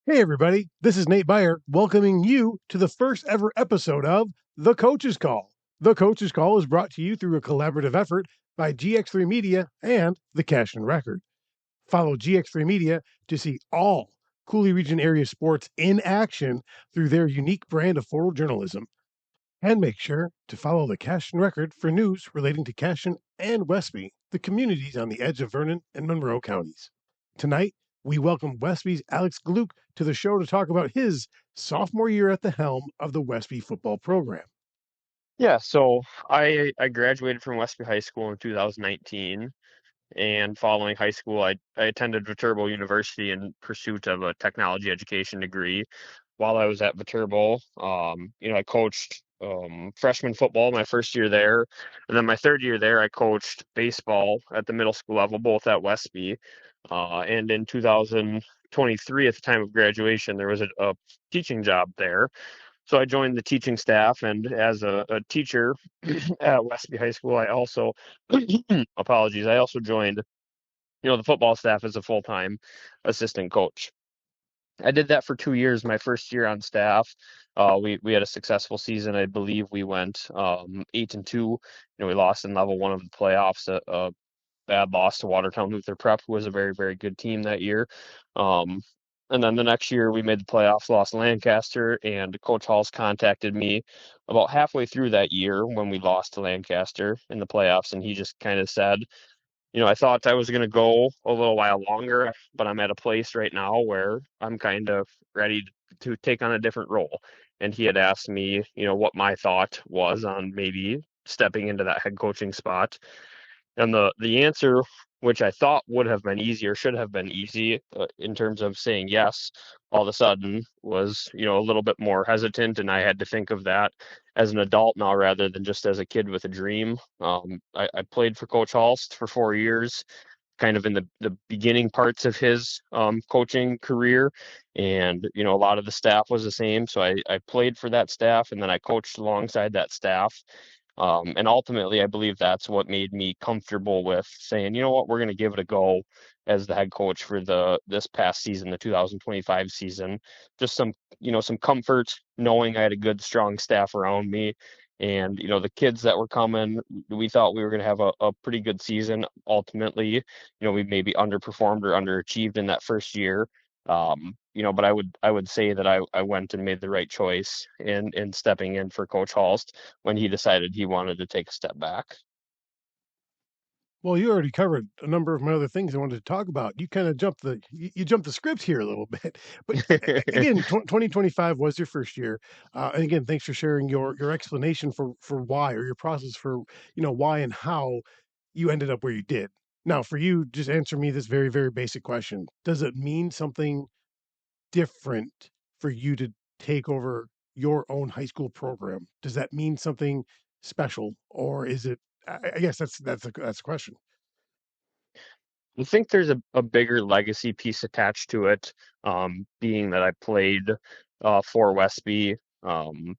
Hey, everybody, this is Nate Beyer welcoming you to the first ever episode of The Coach's Call. The Coach's Call is brought to you through a collaborative effort by GX3 Media and the Cash and Record. Follow GX3 Media to see all Cooley Region area sports in action through their unique brand of photojournalism. And make sure to follow the Cash and Record for news relating to Cashin and Westby, the communities on the edge of Vernon and Monroe counties. Tonight, we welcome Westby's Alex Gluch to the show to talk about his sophomore year at the helm of the Westby football program. Yeah, so I graduated from Westby High School in 2019, and following high school, I attended Viterbo University in pursuit of a technology education degree. While I was at Viterbo, I coached freshman football my first year there, and then my third year there, I coached baseball at the middle school level, both at Westby. And in 2023, at the time of graduation, there was a teaching job there. So I joined the teaching staff, and as a teacher at Westby High School, I also apologies, I also joined, the football staff as a full-time assistant coach. I did that for 2 years. My first year on staff, we had a successful season. I believe we went 8-2. We lost in level one of the playoffs, a bad loss to Watertown Luther Prep, who was a very, very good team that year. Um, and then the next year we made the playoffs, lost to Lancaster, and Coach Halls contacted me about halfway through that year when we lost to Lancaster in the playoffs, and he just kind of said, I thought I was going to go a little while longer, but I'm at a place right now where I'm kind of ready to take on a different role. And he had asked me, what my thought was on maybe stepping into that head coaching spot. And the answer, which I thought would have been easy or should have been easy in terms of saying yes, all of a sudden was, a little bit more hesitant. And I had to think of that as an adult now rather than just as a kid with a dream. I played for Coach Halst for 4 years, kind of in the beginning parts of his coaching career. And, a lot of the staff was the same. So I played for that staff, and then I coached alongside that staff. And ultimately, I believe that's what made me comfortable with saying, you know what, we're going to give it a go as the head coach for this past season, the 2025 season. Just some comfort knowing I had a good, strong staff around me. And, the kids that were coming, we thought we were going to have a pretty good season. Ultimately, we maybe underperformed or underachieved in that first year. But I would say that I went and made the right choice in stepping in for Coach Halst when he decided he wanted to take a step back. Well, you already covered a number of my other things I wanted to talk about. You kind of jumped the script here a little bit, but again, 2025 was your first year, and again, thanks for sharing your explanation for why or your process for why and how you ended up where you did. Now, for you, just answer me this very very basic question: does it mean something different for you to take over your own high school program? Does that mean something special, or is it? I guess that's a question. I think there's a bigger legacy piece attached to it, being that I played for Westby. Um,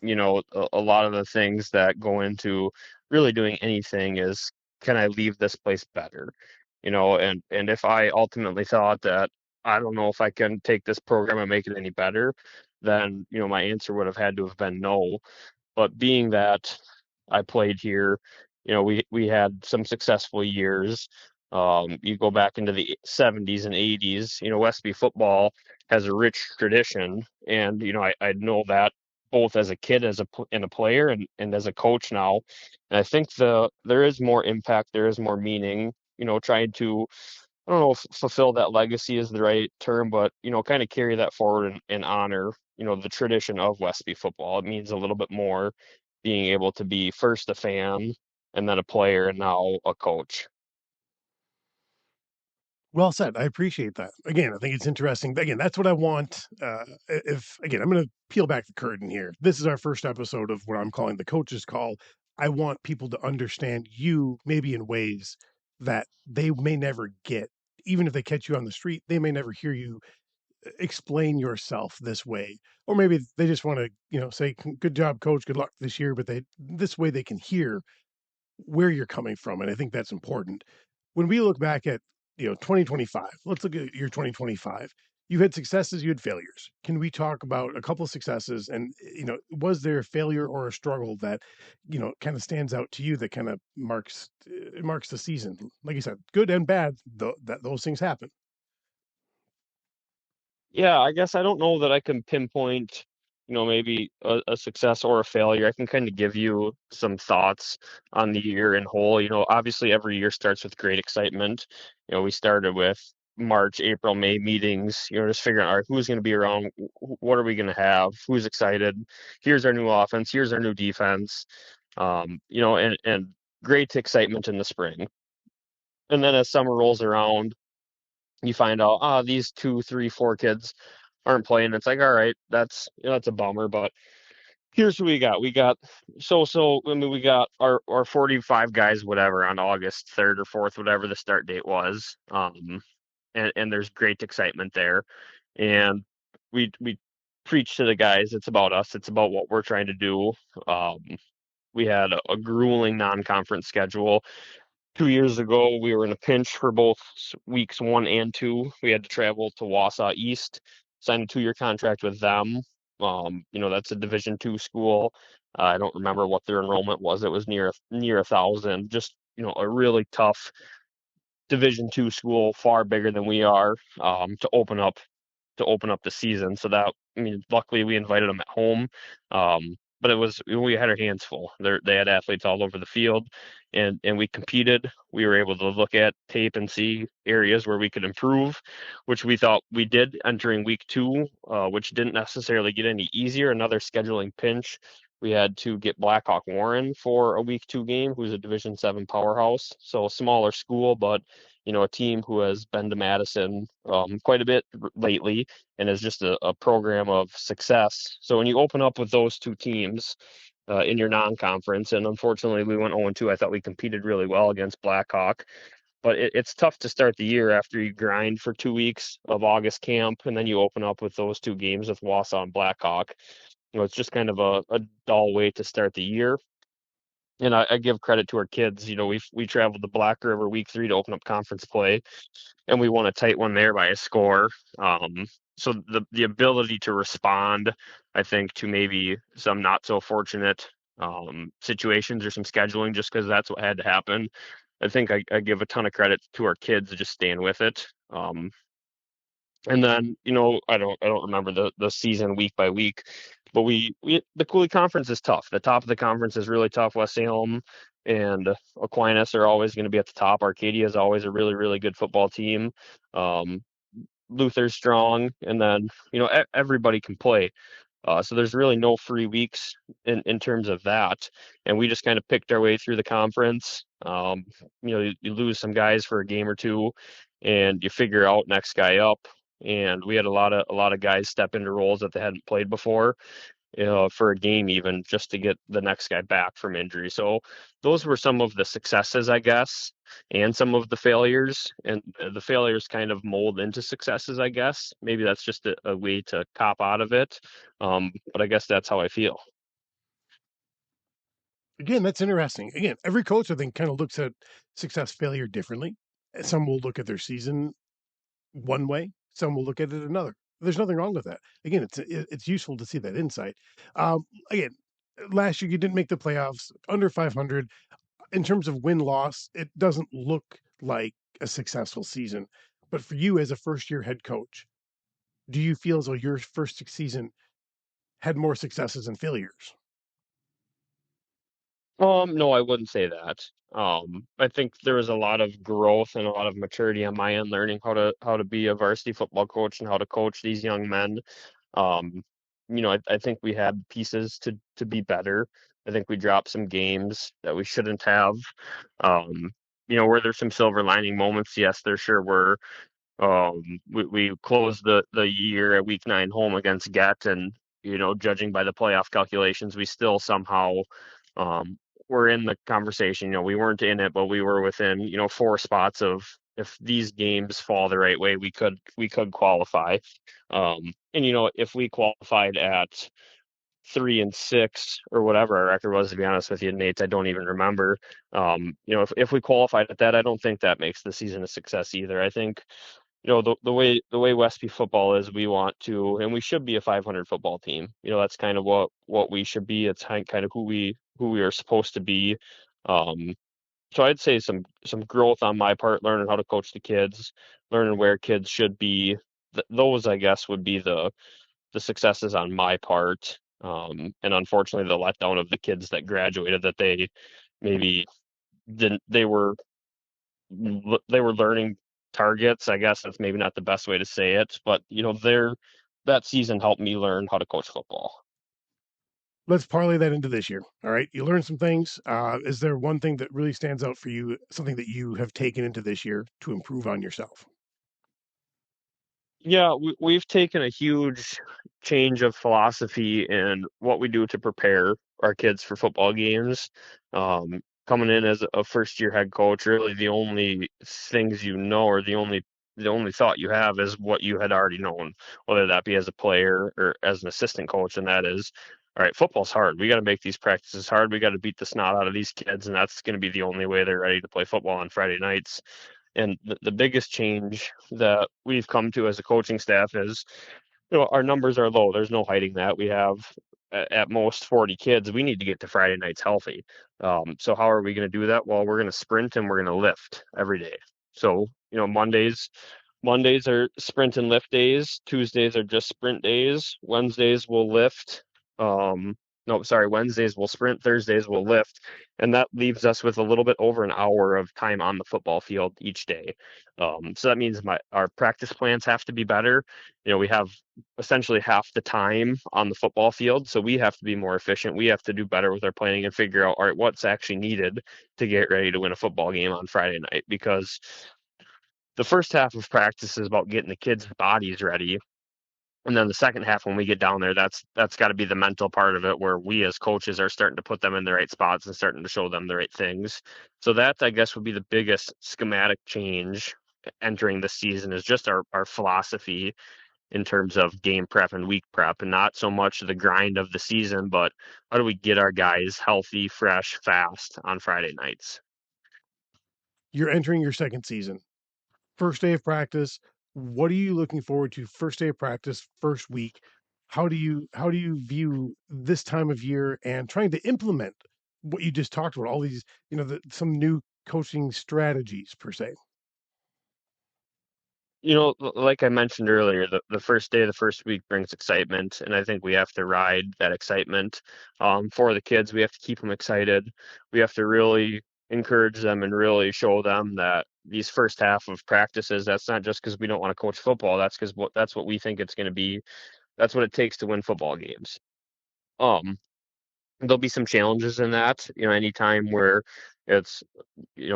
a lot of the things that go into really doing anything is, can I leave this place better? And if I ultimately thought that I don't know if I can take this program and make it any better, then, my answer would have had to have been no. But being that I played here, we had some successful years. You go back into the 70s and 80s, Westby football has a rich tradition. And, I know that both as a kid, and a player, and as a coach now. And I think there is more impact, there is more meaning, trying to, I don't know if fulfill that legacy is the right term, but, kind of carry that forward and honor, the tradition of Westby football. It means a little bit more being able to be first a fan and then a player and now a coach. Well said. I appreciate that. Again, I think it's interesting. Again, that's what I want. If again, I'm going to peel back the curtain here. This is our first episode of what I'm calling the coach's call. I want people to understand you maybe in ways that they may never get. Even if they catch you on the street, they may never hear you explain yourself this way. Or maybe they just want to, say, good job, coach, good luck this year, but this way they can hear where you're coming from. And I think that's important. When we look back at 2025, let's look at your 2025. You had successes, you had failures. Can we talk about a couple of successes? And was there a failure or a struggle that kind of stands out to you that kind of marks the season? Like you said, good and bad. That those things happen. Yeah, I guess I don't know that I can pinpoint, maybe a success or a failure. I can kind of give you some thoughts on the year in whole. Obviously every year starts with great excitement. We started with March, April, May meetings, just figuring out, all right, who's going to be around, what are we going to have, who's excited, here's our new offense, here's our new defense, and great excitement in the spring. And then as summer rolls around, you find out, these two, three, four kids aren't playing. It's like, all right, that's a bummer, but here's who we got. I mean, we got our 45 guys, whatever, on August 3rd or 4th, whatever the start date was. And there's great excitement there. And we preach to the guys, it's about us, it's about what we're trying to do. Um, we had a grueling non-conference schedule. 2 years ago, we were in a pinch for both weeks 1 and 2. We had to travel to Wausau East, sign a 2-year contract with them. That's a Division II school. I don't remember what their enrollment was. It was near 1,000. Just a really tough Division II school, far bigger than we are, to open up the season. So that, I mean, luckily we invited them at home. But we had our hands full. They had athletes all over the field, and we competed. We were able to look at tape and see areas where we could improve, which we thought we did entering week 2, which didn't necessarily get any easier. Another scheduling pinch. We had to get Blackhawk Warren for a week 2 game, who's a Division 7 powerhouse. So a smaller school, but a team who has been to Madison quite a bit lately and is just a program of success. So when you open up with those two teams in your non-conference, and unfortunately we went 0-2, I thought we competed really well against Blackhawk, but it's tough to start the year after you grind for 2 weeks of August camp, and then you open up with those two games with Wausau and Blackhawk. It's just kind of a dull way to start the year. And I give credit to our kids. We traveled to Black River week 3 to open up conference play, and we won a tight one there by a score. So the ability to respond, I think, to maybe some not so fortunate situations or some scheduling, just because that's what had to happen. I think I give a ton of credit to our kids just staying with it. And then, I don't remember the season week by week, but the Cooley Conference is tough. The top of the conference is really tough. West Salem and Aquinas are always going to be at the top. Arcadia is always a really, really good football team. Um, Luther's strong, and then everybody can play. So there's really no free weeks in terms of that. And we just kind of picked our way through the conference. You lose some guys for a game or two, and you figure out next guy up. And we had a lot of guys step into roles that they hadn't played before, for a game, even just to get the next guy back from injury. So those were some of the successes, I guess, and some of the failures. And the failures kind of mold into successes, I guess. Maybe that's just a way to cop out of it. But I guess that's how I feel. Again, that's interesting. Again, every coach I think kind of looks at success failure differently. Some will look at their season one way, some will look at it another. There's nothing wrong with that. Again, it's useful to see that insight. Again, last year you didn't make the playoffs, under 500. In terms of win loss, it doesn't look like a successful season. But for you as a first year head coach, do you feel as though your first season had more successes and failures? No, I wouldn't say that. I think there was a lot of growth and a lot of maturity on my end, learning how to be a varsity football coach and how to coach these young men. Um, I think we had pieces to be better. I think we dropped some games that we shouldn't have. Um, were there some silver lining moments? Yes, there sure were. We closed the year at week 9 home against Get, and judging by the playoff calculations, we still somehow um, were in the conversation. We weren't in it, but we were within 4 spots of, if these games fall the right way, we could qualify. And if we qualified at 3-6 or whatever our record was, to be honest with you, Nate, I don't even remember. If we qualified at that, I don't think that makes the season a success either. I think the way Westby football is, we want to, and we should be a 500 football team. That's kind of what we should be. It's kind of who we are supposed to be. Um, so I'd say some growth on my part, learning how to coach the kids, learning where kids should be. Those, I guess, would be the successes on my part. And unfortunately, the letdown of the kids that graduated, that they maybe didn't they were learning targets. I guess that's maybe not the best way to say it, but that season helped me learn how to coach football. Let's parlay that into this year. All right. You learned some things. Is there one thing that really stands out for you, something that you have taken into this year to improve on yourself? Yeah, we've taken a huge change of philosophy in what we do to prepare our kids for football games. Coming in as a first year head coach, really the only things or the only thought you have is what you had already known, whether that be as a player or as an assistant coach, and that is, all right, football's hard. We got to make these practices hard. We got to beat the snot out of these kids, and that's going to be the only way they're ready to play football on Friday nights. And the biggest change that we've come to as a coaching staff is, our numbers are low. There's no hiding that. We have at most 40 kids. We need to get to Friday nights healthy. So how are we going to do that? Well, we're going to sprint and we're going to lift every day. So, Mondays are sprint and lift days. Tuesdays are just sprint days. Wednesdays we'll lift. No, sorry, Wednesdays we'll sprint. Thursdays we'll lift, and that leaves us with a little bit over an hour of time on the football field each day. So that means our practice plans have to be better. We have essentially half the time on the football field, so we have to be more efficient. We have to do better with our planning and figure out, all right, what's actually needed to get ready to win a football game on Friday night, because the first half of practice is about getting the kids' bodies ready. And then the second half, when we get down there, that's got to be the mental part of it, where we as coaches are starting to put them in the right spots and starting to show them the right things. So that, I guess, would be the biggest schematic change entering the season, is just our philosophy in terms of game prep and week prep, and not so much the grind of the season, but how do we get our guys healthy, fresh, fast on Friday nights? You're entering your second season. First day of practice. What are you looking forward to? First day of practice, first week. How do you view this time of year and trying to implement what you just talked about? All these, some new coaching strategies per se. Like I mentioned earlier, the first day of the first week brings excitement, and I think we have to ride that excitement. For the kids, we have to keep them excited. We have to really encourage them and really show them that these first half of practices, that's not just because we don't want to coach football. That's what we think it's going to be. That's what it takes to win football games. Um, there'll be some challenges in that. Anytime where it's,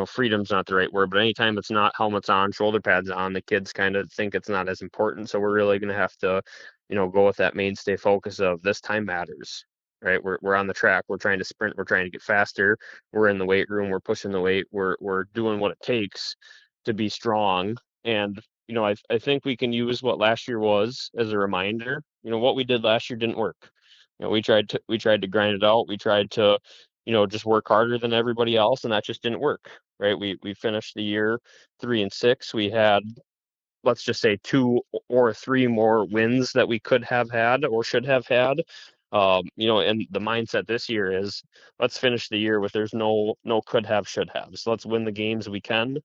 freedom's not the right word, but anytime it's not helmets on, shoulder pads on, the kids kind of think it's not as important. So we're really going to have to, go with that mainstay focus of this time matters, right? We're on the track. We're trying to sprint. We're trying to get faster. We're in the weight room. We're pushing the weight. We're doing what it takes to be strong. And, I think we can use what last year was as a reminder. What we did last year didn't work. We tried to grind it out. We tried to, just work harder than everybody else, and that just didn't work. Right? We finished the year 3-6. We had, let's just say, two or three more wins that we could have had or should have had. And the mindset this year is, let's finish the year with, there's no could have, should have. So let's win the games we can.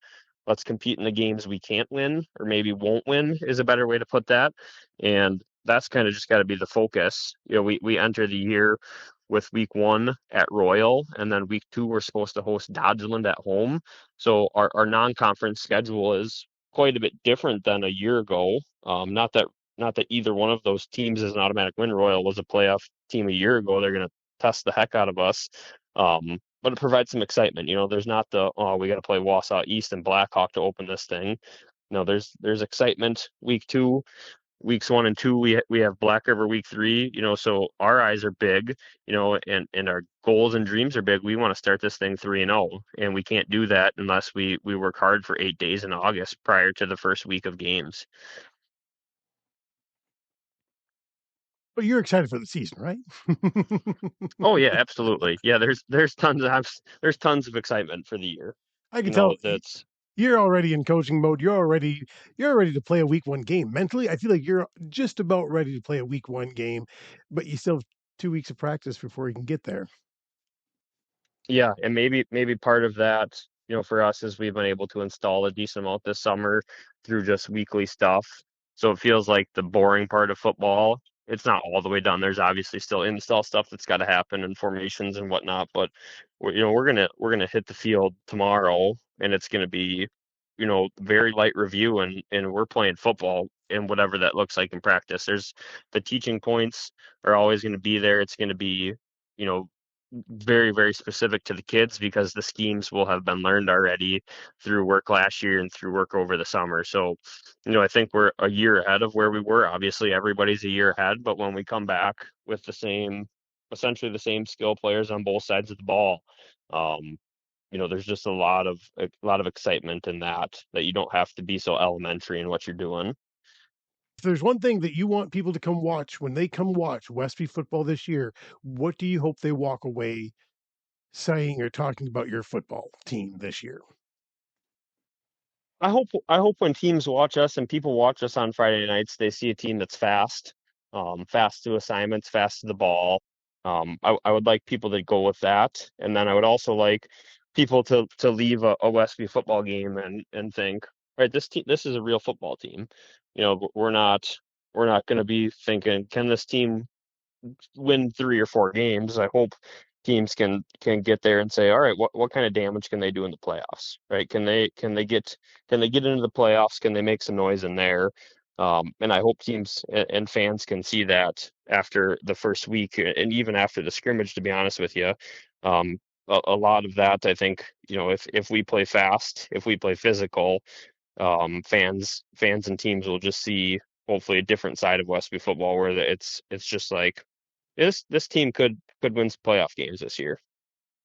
Let's compete in the games we can't win, or maybe won't win, is a better way to put that. And that's kind of just got to be the focus. We enter the year with week 1 at Royal, and then week 2 we're supposed to host Dodgeland at home. So our non-conference schedule is quite a bit different than a year ago. Not that either one of those teams is an automatic win. Royal was a playoff team a year ago. They're going to test the heck out of us. But it provides some excitement. There's not we got to play Wausau East and Blackhawk to open this thing. No, there's excitement. Week 2, weeks 1 and 2, we have Black River week 3. So our eyes are big. And our goals and dreams are big. We want to start this thing 3-0, and we can't do that unless we work hard for 8 days in August prior to the first week of games. But you're excited for the season, right? Oh yeah, absolutely. Yeah, there's tons of excitement for the year. I can You know, tell that's you're already in coaching mode. You're ready to play a week 1 game. Mentally, I feel like you're just about ready to play a week 1 game, but you still have 2 weeks of practice before you can get there. Yeah, and maybe part of that, for us is we've been able to install a decent amount this summer through just weekly stuff. So it feels like the boring part of football, it's not all the way done. There's obviously still install stuff that's got to happen and formations and whatnot, but we're gonna hit the field tomorrow and it's gonna be, very light review and we're playing football and whatever that looks like in practice. There's the teaching points are always going to be there. It's going to be, you know, very, very specific to the kids because the schemes will have been learned already through work last year and through work over the summer. So, I think we're a year ahead of where we were. Obviously, everybody's a year ahead, but when we come back with essentially the same skill players on both sides of the ball, um, there's just a lot of excitement in that you don't have to be so elementary in what you're doing. If there's one thing that you want people to come watch when they come watch Westby football this year, what do you hope they walk away saying or talking about your football team this year? I hope when teams watch us and people watch us on Friday nights, they see a team that's fast, fast to assignments, fast to the ball. I would like people to go with that, and then I would also like people to leave a Westby football game and think, right, this is a real football team. We're not going to be thinking, can this team win 3 or 4 games? I hope teams can get there and say, all right, what kind of damage can they do in the playoffs? Right? Can they get into the playoffs? Can they make some noise in there? And I hope teams and fans can see that after the first week and even after the scrimmage, to be honest with you. A lot of that, I think, if we play fast, if we play physical, fans and teams will just see hopefully a different side of Westby football where it's just like this team could win some playoff games this year.